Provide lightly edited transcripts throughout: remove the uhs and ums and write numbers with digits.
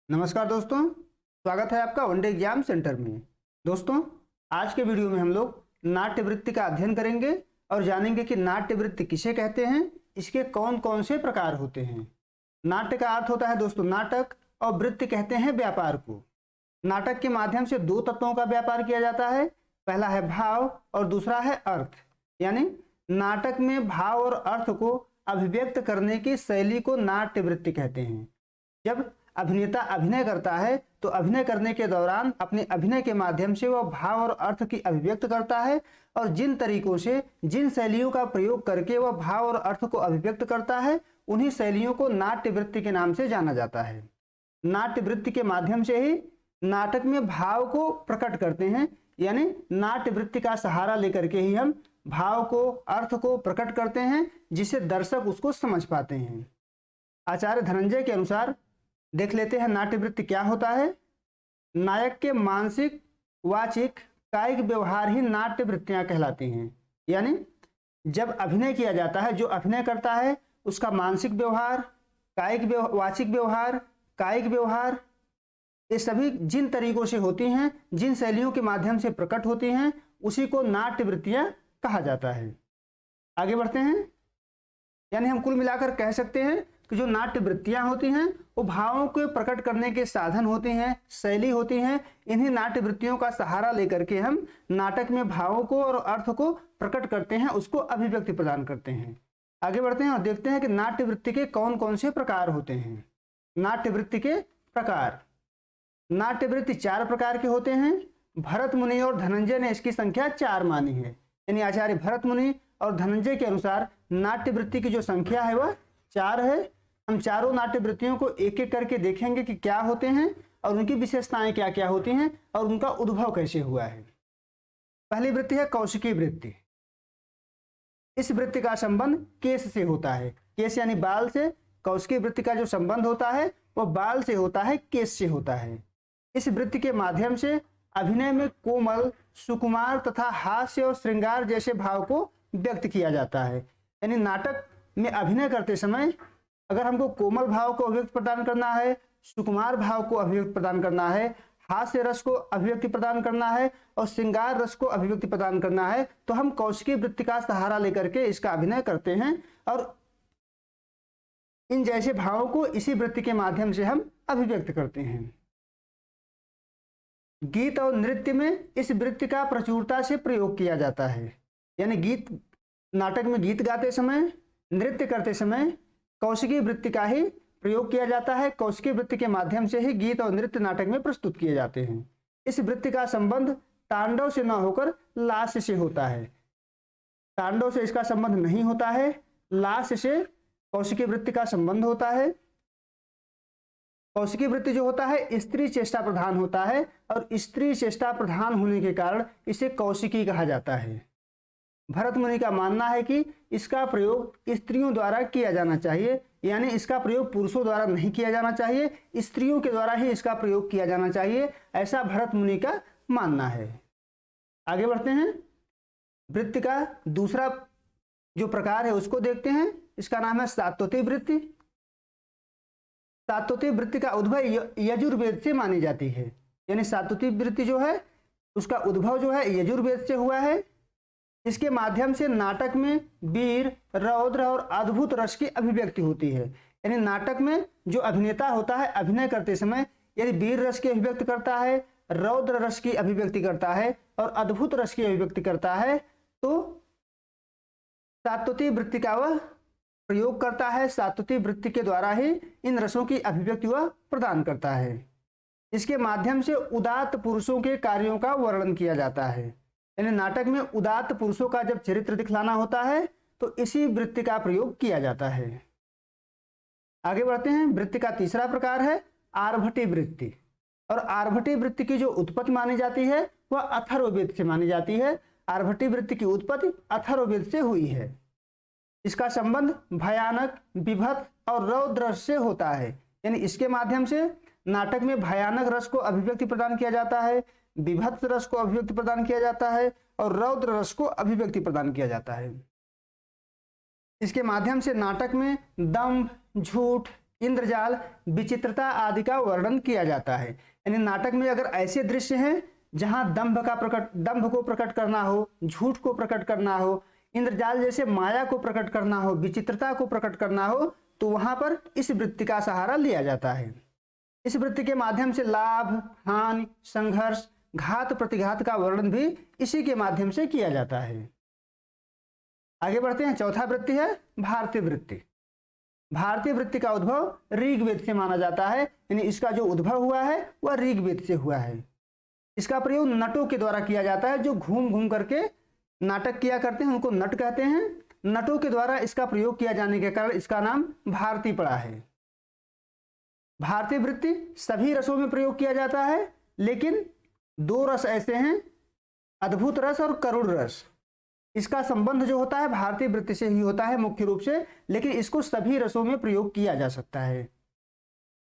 नमस्कार दोस्तों, स्वागत है आपका वनडे एग्जाम सेंटर में। दोस्तों, आज के वीडियो में हम लोग नाट्य वृत्ति का अध्ययन करेंगे और जानेंगे कि नाट्य वृत्ति किसे कहते हैं, इसके कौन कौन से प्रकार होते हैं। नाट्य का अर्थ होता है दोस्तों नाटक, और वृत्ति कहते हैं व्यापार को। नाटक के माध्यम से दो तत्वों का व्यापार किया जाता है, पहला है भाव और दूसरा है अर्थ। यानी नाटक में भाव और अर्थ को अभिव्यक्त करने की शैली को नाट्य वृत्ति कहते हैं। जब अभिनेता अभिनय करता है तो अभिनय करने के दौरान अपने अभिनय के माध्यम से वह भाव और अर्थ की अभिव्यक्त करता है, और जिन तरीकों से जिन शैलियों का प्रयोग करके वह भाव और अर्थ को अभिव्यक्त करता है, उन्हीं शैलियों को नाट्य वृत्ति के नाम से जाना जाता है। नाट्य वृत्ति के माध्यम से ही नाटक में भाव को प्रकट करते हैं, यानी नाट्य वृत्ति का सहारा लेकर के ही हम भाव को, अर्थ को प्रकट करते हैं, जिससे दर्शक उसको समझ पाते हैं। आचार्य धनंजय के अनुसार देख लेते हैं नाट्य वृत्ति क्या होता है। नायक के मानसिक, वाचिक, कायिक व्यवहार ही नाट्य वृत्तियां कहलाती हैं। यानी जब अभिनय किया जाता है, जो अभिनय करता है उसका मानसिक व्यवहार, वाचिक व्यवहार, कायिक व्यवहार, ये सभी जिन तरीकों से होती हैं, जिन शैलियों के माध्यम से प्रकट होती हैं, उसी को नाट्य वृत्तियां कहा जाता है। आगे बढ़ते हैं। यानी हम कुल मिलाकर कह सकते हैं कि जो नाट्य वृत्तियां होती हैं वो भावों को प्रकट करने के साधन होती हैं, शैली होती हैं। इन्हीं नाट्य वृत्तियों का सहारा लेकर के हम नाटक में भावों को और अर्थ को प्रकट करते हैं, उसको अभिव्यक्ति प्रदान करते हैं। आगे बढ़ते हैं और देखते हैं कि नाट्य वृत्ति के कौन कौन से प्रकार होते हैं। नाट्य वृत्ति के प्रकार। नाट्य वृत्ति 4 प्रकार के होते हैं। भरत मुनि और धनंजय ने इसकी संख्या 4 मानी है। यानी आचार्य भरत मुनि और धनंजय के अनुसार नाट्य वृत्ति की जो संख्या है वह 4 है। हम चारों नाट्य वृत्तियों को एक एक करके देखेंगे कि क्या होते हैं और उनकी विशेषताएं क्या क्या होती हैं और उनका उद्भव कैसे हुआ है। पहली वृत्ति है कौशिकी वृत्ति। इस वृत्ति का संबंध केश से होता है। केश यानी बाल से। कौशिकी वृत्ति का जो संबंध होता है वह बाल से होता है, केश से होता है। इस वृत्ति के माध्यम से अभिनय में कोमल, सुकुमार तथा हास्य और श्रृंगार जैसे भाव को व्यक्त किया जाता है। यानी नाटक में अभिनय करते समय अगर हमको कोमल भाव को अभिव्यक्ति प्रदान करना है, सुकुमार भाव को अभिव्यक्ति प्रदान करना है, हास्य रस को अभिव्यक्ति प्रदान करना है और श्रृंगार रस को अभिव्यक्ति प्रदान करना है, तो हम कौशिकी वृत्ति का सहारा लेकर के इसका अभिनय करते हैं, और इन जैसे भावों को इसी वृत्ति के माध्यम से हम अभिव्यक्त करते हैं। गीत और नृत्य में इस वृत्ति का प्रचुरता से प्रयोग किया जाता है। यानी नाटक में गीत गाते समय, नृत्य करते समय कौशिकी वृत्ति का ही प्रयोग किया जाता है। कौशिकी वृत्ति के माध्यम से ही गीत और नृत्य नाटक में प्रस्तुत किए जाते हैं। इस वृत्ति का संबंध तांडव से न होकर लास्य से होता है। तांडव से इसका संबंध नहीं होता है, लास्य से कौशिकी वृत्ति का संबंध होता है। कौशिकी वृत्ति जो होता है स्त्री चेष्टा प्रधान होता है, और स्त्री चेष्टा प्रधान होने के कारण इसे कौशिकी कहा जाता है। भरत मुनि का मानना है कि इसका प्रयोग स्त्रियों द्वारा किया जाना चाहिए, यानी इसका प्रयोग पुरुषों द्वारा नहीं किया जाना चाहिए, स्त्रियों के द्वारा ही इसका प्रयोग किया जाना चाहिए, ऐसा भरत मुनि का मानना है। आगे बढ़ते हैं। वृत्ति का दूसरा जो प्रकार है उसको देखते हैं। इसका नाम है सात्वती वृत्ति। सात्वती वृत्ति का उद्भव यजुर्वेद से मानी जाती है। यानी सात्वती वृत्ति जो है उसका उद्भव जो है यजुर्वेद से हुआ है। इसके माध्यम से नाटक में वीर, रौद्र और अद्भुत रस की अभिव्यक्ति होती है। यानी नाटक में जो अभिनेता होता है अभिनय करते समय यदि वीर रस की अभिव्यक्ति करता है, रौद्र रस की अभिव्यक्ति करता है और अद्भुत रस की अभिव्यक्ति करता है, तो सात्वती वृत्ति का वह प्रयोग करता है। सात्वती वृत्ति के द्वारा ही इन रसों की अभिव्यक्ति वह प्रदान करता है। इसके माध्यम से उदात्त पुरुषों के कार्यों का वर्णन किया जाता है। यानी नाटक में उदात्त पुरुषों का जब चरित्र दिखलाना होता है तो इसी वृत्ति का प्रयोग किया जाता है। आगे बढ़ते हैं। वृत्ति का तीसरा प्रकार है आर्भटी वृत्ति। और आर्भटी वृत्ति की जो उत्पत्ति मानी जाती है वह अथर्ववेद से मानी जाती है। आर्भटी वृत्ति की उत्पत्ति अथर्ववेद से हुई है। इसका संबंध भयानक, विभत्स और रौद्र रस से होता है। यानी इसके माध्यम से नाटक में भयानक रस को अभिव्यक्ति प्रदान किया जाता है, विभत्स रस को अभिव्यक्ति प्रदान किया जाता है और रौद्र रस को अभिव्यक्ति प्रदान किया जाता है। इसके माध्यम से नाटक में दंभ, झूठ, इंद्रजाल, विचित्रता आदि का वर्णन किया जाता है। यानी नाटक में अगर ऐसे दृश्य हैं जहां दंभ को प्रकट करना हो, झूठ को प्रकट करना हो, इंद्रजाल जैसे माया को प्रकट करना हो, विचित्रता को प्रकट करना हो, तो वहां पर इस वृत्ति का सहारा लिया जाता है। इस वृत्ति के माध्यम से लाभ, हानि, संघर्ष, घात प्रतिघात का वर्णन भी इसी के माध्यम से किया जाता है। आगे बढ़ते हैं। चौथा वृत्ति है भारतीय वृत्ति। भारतीय वृत्ति का उद्भव ऋग्वेद से माना जाता है, यानी इसका जो उद्भव हुआ है वह ऋग्वेद से हुआ है। इसका प्रयोग नटों के द्वारा किया जाता है, जो घूम घूम करके नाटक किया करते हैं, उनको नट कहते हैं। नटों के द्वारा इसका प्रयोग किया जाने के कारण इसका नाम भारती पड़ा है। भारतीय वृत्ति सभी रसों में प्रयोग किया जाता है, लेकिन दो रस ऐसे हैं, अद्भुत रस और करुण रस। इसका संबंध जो होता है भारतीय वृत्ति से ही होता है मुख्य रूप से, लेकिन इसको सभी रसों में प्रयोग किया जा सकता है।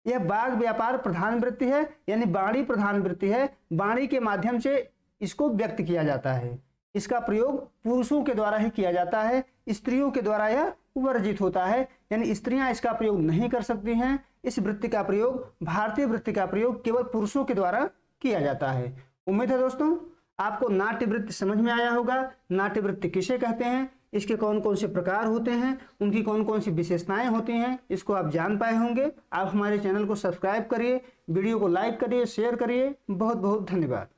यह वाग व्यापार प्रधान वृत्ति है, यानी वाणी प्रधान वृत्ति है। वाणी के माध्यम से इसको व्यक्त किया जाता है। इसका प्रयोग पुरुषों के द्वारा ही किया जाता है, स्त्रियों के द्वारा यह वर्जित होता है, यानी स्त्रियां इसका प्रयोग नहीं कर सकती हैं। इस वृत्ति का प्रयोग, भारतीय वृत्ति का प्रयोग केवल पुरुषों के द्वारा किया जाता है। उम्मीद है दोस्तों आपको नाट्य वृत्ति समझ में आया होगा। नाट्य वृत्ति किसे कहते हैं, इसके कौन कौन से प्रकार होते हैं, उनकी कौन कौन सी विशेषताएं होती हैं, इसको आप जान पाए होंगे। आप हमारे चैनल को सब्सक्राइब करिए, वीडियो को लाइक करिए, शेयर करिए। बहुत बहुत धन्यवाद।